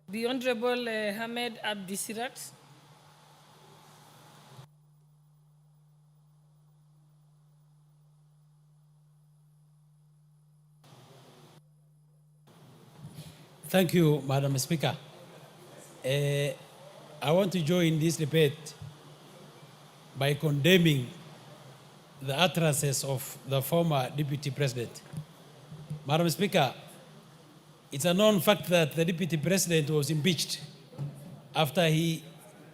The Honorable Ahmed Abdisirat. Thank you, Madam Speaker. I want to join this debate by condemning the utterances of the former Deputy President. Madam Speaker, it's a known fact that the Deputy President was impeached after he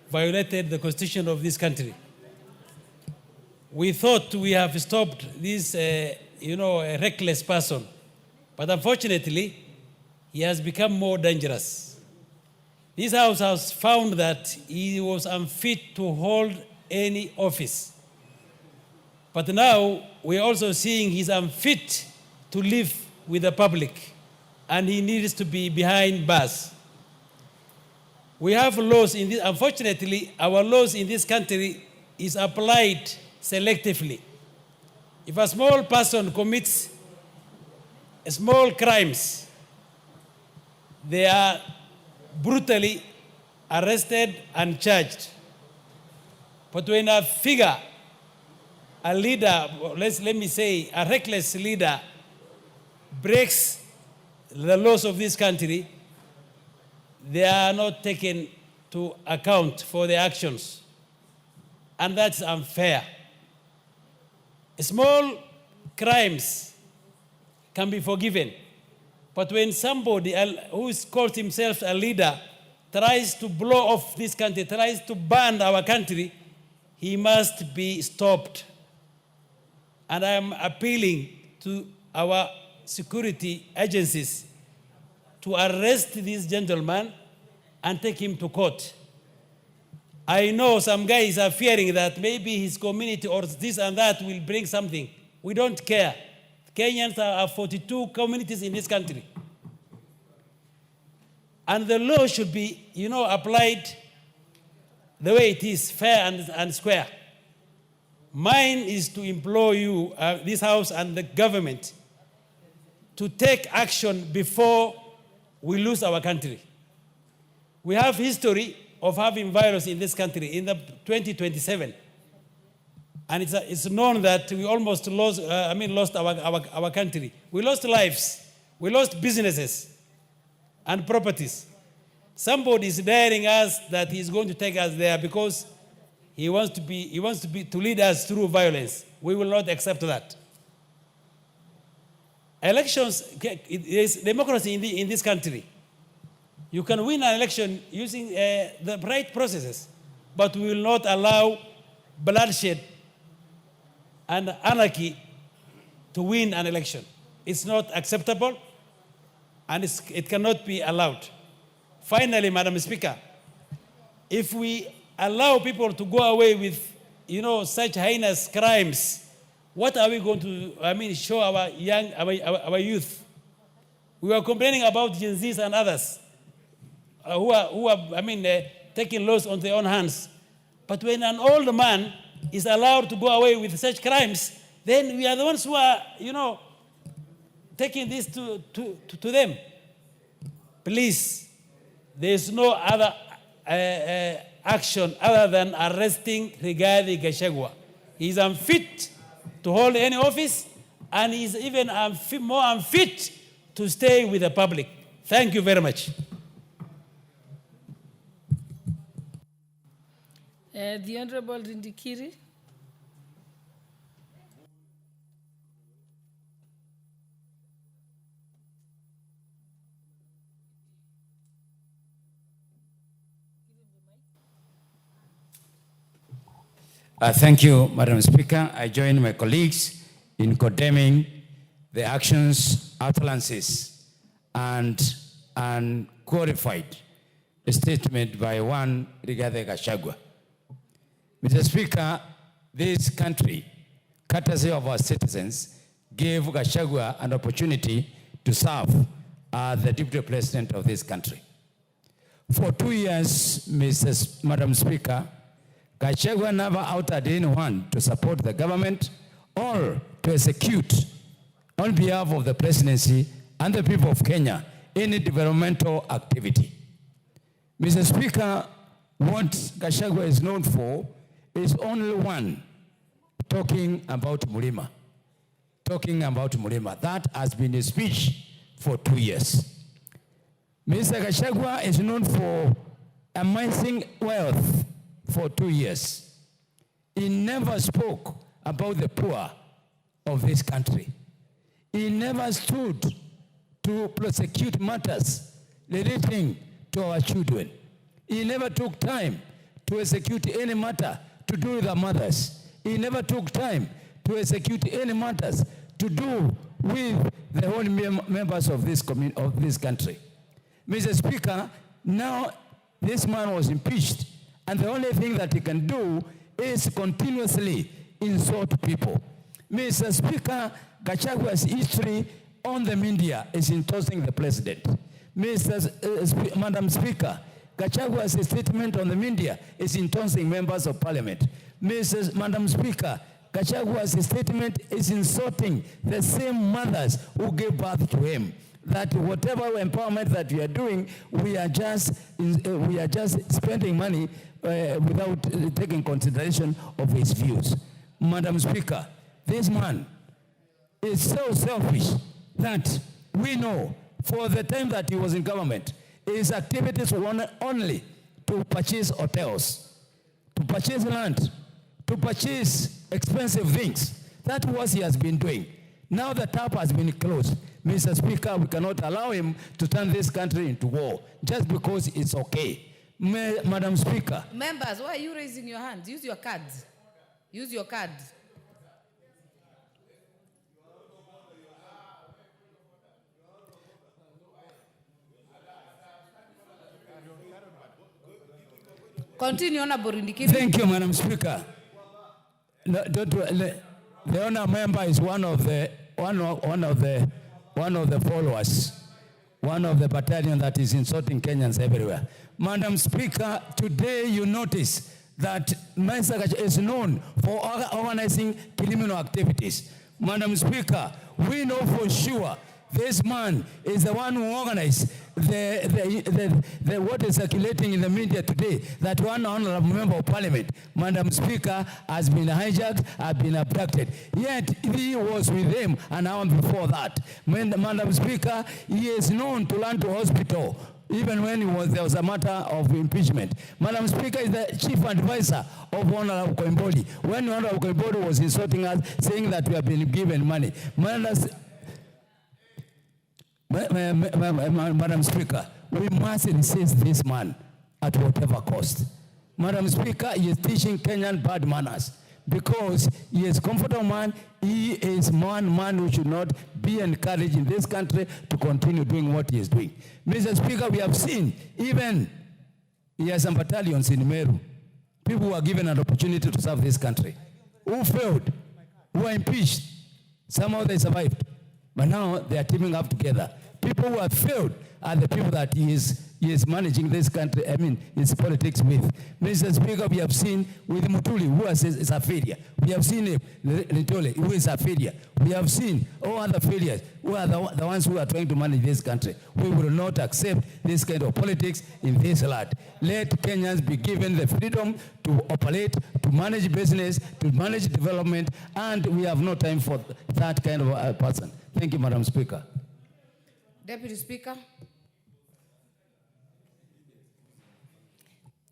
violated the Constitution of this country. We thought we have stopped this, a reckless person, but unfortunately, he has become more dangerous. This House has found that he was unfit to hold any office. But now we're also seeing he's unfit to live with the public, and he needs to be behind bars. We have laws in this, unfortunately, our laws in this country is applied selectively. If a small person commits small crimes, they are brutally arrested and charged. But when a figure, a leader, let me say a reckless leader, breaks the laws of this country, they are not taken to account for their actions. And that's unfair. Small crimes can be forgiven. But when somebody who calls himself a leader tries to blow off this country, tries to ban our country, he must be stopped. And I am appealing to our security agencies to arrest this gentleman and take him to court. I know some guys are fearing that maybe his community or this and that will bring something. We don't care. Kenyans are 42 communities in this country. And the law should be, applied the way it is, fair and square. Mine is to implore you, this House and the government, to take action before we lose our country. We have history of having violence in this country in the 2027. And it's known that we almost lost our country. We lost lives. We lost businesses and properties. Somebody is daring us that he's going to take us there because he wants to lead us through violence. We will not accept that. Elections, there's democracy in this country. You can win an election using the right processes, but we will not allow bloodshed and anarchy to win an election. It's not acceptable, and it cannot be allowed. Finally, Madam Speaker, if we allow people to go away with, such heinous crimes, what are we going to, show our our youth? We are complaining about Gen Zs and others who are taking laws on their own hands. But when an old man is allowed to go away with such crimes, then we are the ones who are, taking this to them. Please, there is no other action other than arresting Rigathi Gachagua. He is unfit to hold any office, and he is even more unfit to stay with the public. Thank you very much. The Honorable Rindikiri. Thank you, Madam Speaker. I join my colleagues in condemning the actions, utterances, and unqualified statement by one Rigathi Gachagua. Mr. Speaker, this country, courtesy of our citizens, gave Gachagua an opportunity to serve as the Deputy President of this country. For 2 years, Madam Speaker, Gachagua never outed anyone to support the government or to execute on behalf of the presidency and the people of Kenya any developmental activity. Mr. Speaker, what Gachagua is known for is only one, talking about Mulima. Talking about Mulima. That has been his speech for 2 years. Mr. Gachagua is known for amassing wealth for 2 years. He never spoke about the poor of this country. He never stood to prosecute matters relating to our children. He never took time to execute any matter to do with our mothers. He never took time to execute any matters to do with the whole members of this country. Mr. Speaker, now this man was impeached, and the only thing that he can do is continuously insult people. Mr. Speaker, Gachagua's history on the media is endorsing the president. Madam Speaker, Gachagua's statement on the media is endorsing members of parliament. Madam Speaker, Gachagua's statement is insulting the same mothers who gave birth to him. That whatever empowerment that we are doing, we are just spending money without taking consideration of his views. Madam Speaker, this man is so selfish that we know for the time that he was in government, his activities were only to purchase hotels, to purchase land, to purchase expensive things. That was what he has been doing. Now the tap has been closed. Mr. Speaker, we cannot allow him to turn this country into war just because it's okay. Madam Speaker. Members, why are you raising your hands? Use your cards. Use your card. Continue, Honorable Ndikiri. Thank you, Madam Speaker. No, the honour member is one of the followers, one of the battalion that is insulting Kenyans everywhere. Madam Speaker, today you notice that Mr. Gachagua is known for organizing criminal activities. Madam Speaker, we know for sure this man is the one who organized what is circulating in the media today, that one honorable member of parliament, Madam Speaker, has been hijacked, has been abducted. Yet he was with him an hour before that. Madam Speaker, he is known to run to hospital even when there was a matter of impeachment. Madam Speaker is the chief advisor of Honorable Koimboli. When Honorable Koimboli was insulting us, saying that we have been given money. Madam Speaker, we must insist this man at whatever cost. Madam Speaker, he is teaching Kenyan bad manners because he is a comfortable man. He is man who should not be encouraged in this country to continue doing what he is doing. Mr. Speaker, we have seen even he has some battalions in Meru. People who are given an opportunity to serve this country, who failed, who were impeached. Somehow they survived, but now they are teaming up together. People who have failed are the people that he is managing this country, his politics with. Mr. Speaker, we have seen with Mutuli, who is a failure. We have seen Ritole, who is a failure. We have seen all other failures, who are the ones who are trying to manage this country. We will not accept this kind of politics in this land. Let Kenyans be given the freedom to operate, to manage business, to manage development, and we have no time for that kind of person. Thank you, Madam Speaker. Deputy Speaker.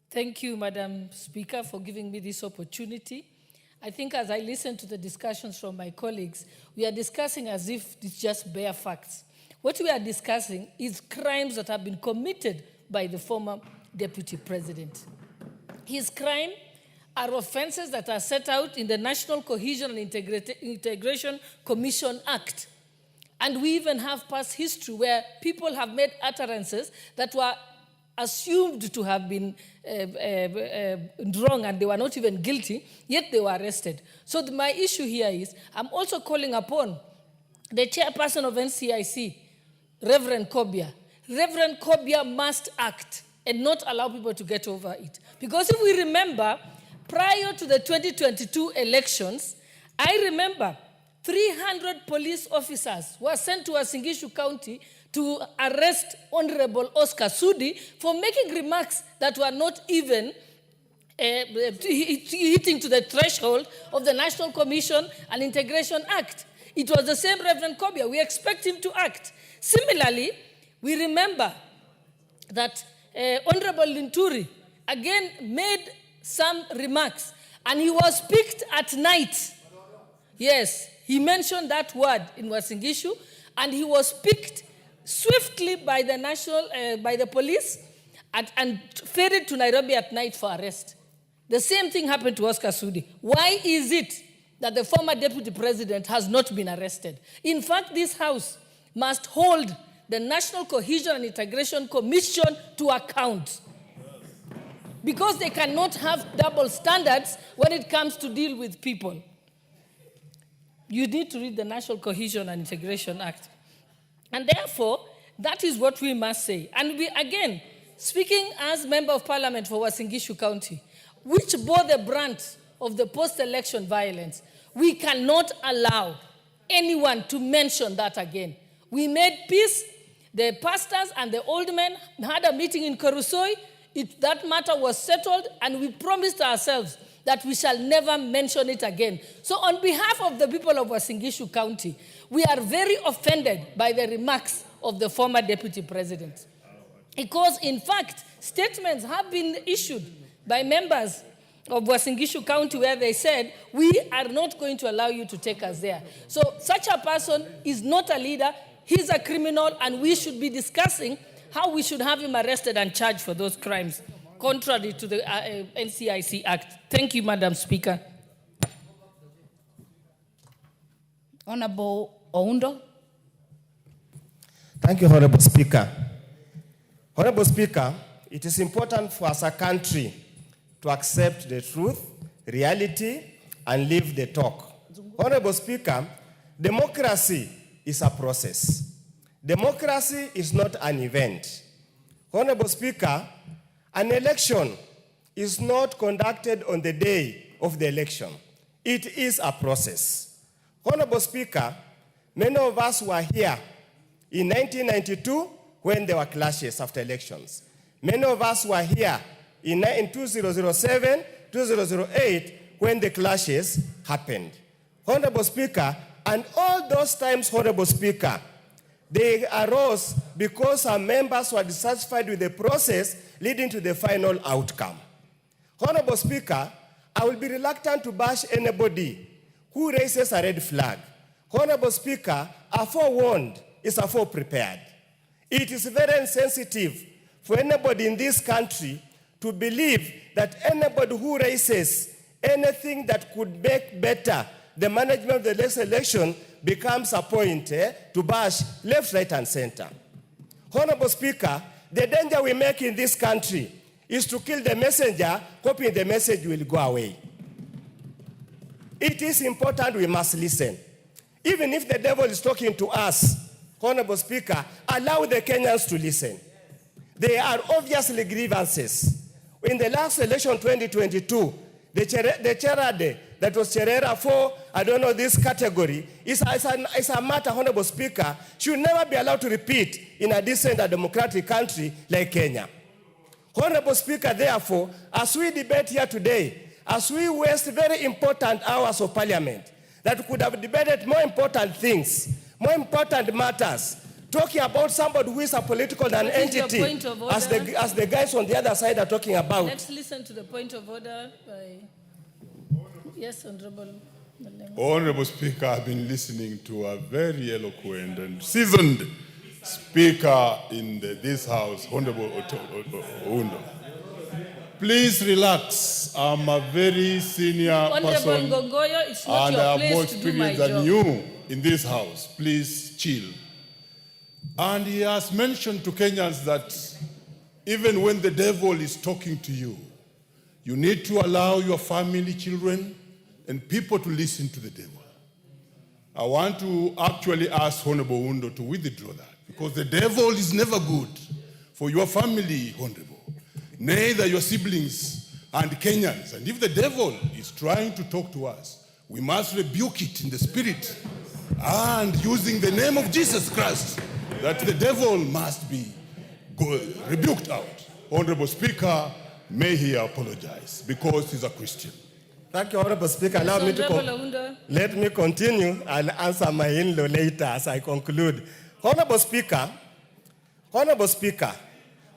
Thank you, Madam Speaker, for giving me this opportunity. I think as I listen to the discussions from my colleagues, we are discussing as if it's just bare facts. What we are discussing is crimes that have been committed by the former Deputy President. His crimes are offenses that are set out in the National Cohesion and Integration Commission Act. And we even have past history where people have made utterances that were assumed to have been wrong and they were not even guilty, yet they were arrested. So my issue here is, I'm also calling upon the chairperson of NCIC, Reverend Kobia. Reverend Kobia must act and not allow people to get over it. Because if we remember, prior to the 2022 elections, I remember 300 police officers were sent to Uasin Gishu County to arrest Honorable Oscar Sudi for making remarks that were not even hitting to the threshold of the National Commission and Integration Act. It was the same Reverend Kobia. We expect him to act. Similarly, we remember that Honorable Linturi again made some remarks, and he was picked at night. Yes, he mentioned that word in Wasingishu, and he was picked swiftly by the police and ferried to Nairobi at night for arrest. The same thing happened to Oscar Sudi. Why is it that the former deputy president has not been arrested? In fact, this House must hold the National Cohesion and Integration Commission to account, because they cannot have double standards when it comes to deal with people. You need to read the National Cohesion and Integration Act. And therefore, that is what we must say. And we, again, speaking as Member of Parliament for Wasingishu County, which bore the brunt of the post-election violence, we cannot allow anyone to mention that again. We made peace. The pastors and the old men had a meeting in Korusoi. That matter was settled, and we promised ourselves that we shall never mention it again. So on behalf of the people of Wasingishu County, we are very offended by the remarks of the former deputy president. Because, in fact, statements have been issued by members of Wasingishu County where they said, we are not going to allow you to take us there. So such a person is not a leader, he's a criminal, and we should be discussing how we should have him arrested and charged for those crimes, contrary to the NCIC Act. Thank you, Madam Speaker. Honorable Oundo. Thank you, Honorable Speaker. Honorable Speaker, it is important for us as a country to accept the truth, reality, and live the talk. Honorable Speaker, democracy is a process. Democracy is not an event. Honorable Speaker, an election is not conducted on the day of the election. It is a process. Honorable Speaker, many of us were here in 1992 when there were clashes after elections. Many of us were here in 2007, 2008 when the clashes happened. Honorable Speaker, and all those times, Honorable Speaker, they arose because our members were dissatisfied with the process leading to the final outcome. Honorable Speaker, I will be reluctant to bash anybody who raises a red flag. Honorable Speaker, a forewarned is a foreprepared. It is very insensitive for anybody in this country to believe that anybody who raises anything that could make better the management of the next election becomes a point to bash left, right, and center. Honorable Speaker, the danger we make in this country is to kill the messenger, hoping the message will go away. It is important we must listen. Even if the devil is talking to us, Honorable Speaker, allow the Kenyans to listen. There are obviously grievances. In the last election, 2022, the charade that was Cherera for, I don't know, this category, is a matter, Honorable Speaker, should never be allowed to repeat in a decent and democratic country like Kenya. Honorable Speaker, therefore, as we debate here today, as we waste very important hours of parliament, that we could have debated more important things, more important matters, talking about somebody who is a political entity, as the guys on the other side are talking about. Let's listen to the point of order by... Yes, Honorable. Honorable Speaker, I've been listening to a very eloquent and seasoned speaker in this House, Honorable Oundo. Please relax. I'm a very senior person Gongoyo, it's not and your I have place more to do my experience than job. you in this House. Please chill. And he has mentioned to Kenyans that even when the devil is talking to you, you need to allow your family, children, and people to listen to the devil. I want to actually ask Honorable Oundo to withdraw that, because the devil is never good for your family, Honorable, neither your siblings and Kenyans. And if the devil is trying to talk to us, we must rebuke it in the spirit and using the name of Jesus Christ that the devil must be rebuked out. Honorable Speaker, may he apologize because he's a Christian. Thank you, Honorable Speaker. Allow me to Honorable Oundo. let me continue. I'll answer my in-law later as I conclude. Honorable Speaker,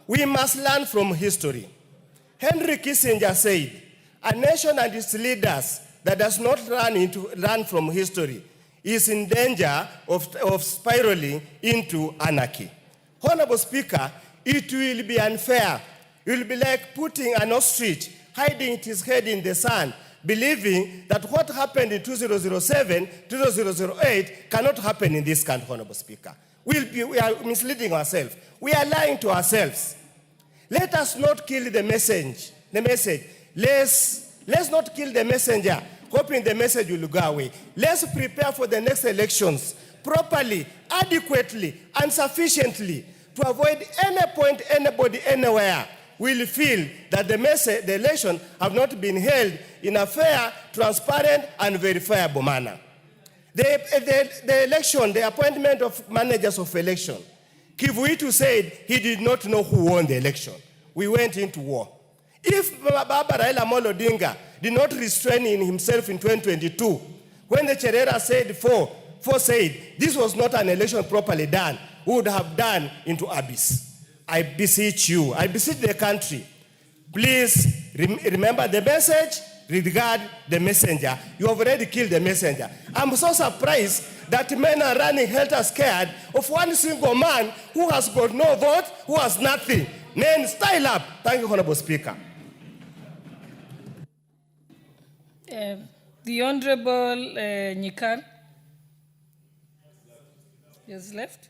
we must learn from history. Henry Kissinger said, a nation and its leaders that does not learn from history is in danger of spiraling into anarchy. Honorable Speaker, it will be unfair. It will be like putting an ostrich hiding its head in the sand, believing that what happened in 2007, 2008 cannot happen in this country, Honorable Speaker. We are misleading ourselves. We are lying to ourselves. Let us not kill the message. Let's not kill the messenger, hoping the message will go away. Let's prepare for the next elections properly, adequately, and sufficiently to avoid any point anybody anywhere will feel that the election have not been held in a fair, transparent, and verifiable manner. The election, the appointment of managers of election, Kivuitu said he did not know who won the election. We went into war. If Baba Raila Amolo Odinga did not restrain himself in 2022, when the Cherera said four said this was not an election properly done, we would have done into abyss. I beseech you, I beseech the country, please remember the message, regard the messenger. You have already killed the messenger. I'm so surprised that men are running helter-scared of one single man who has got no vote, who has nothing. Men, style up. Thank you, Honorable Speaker. The Honorable Nyikar. He has left.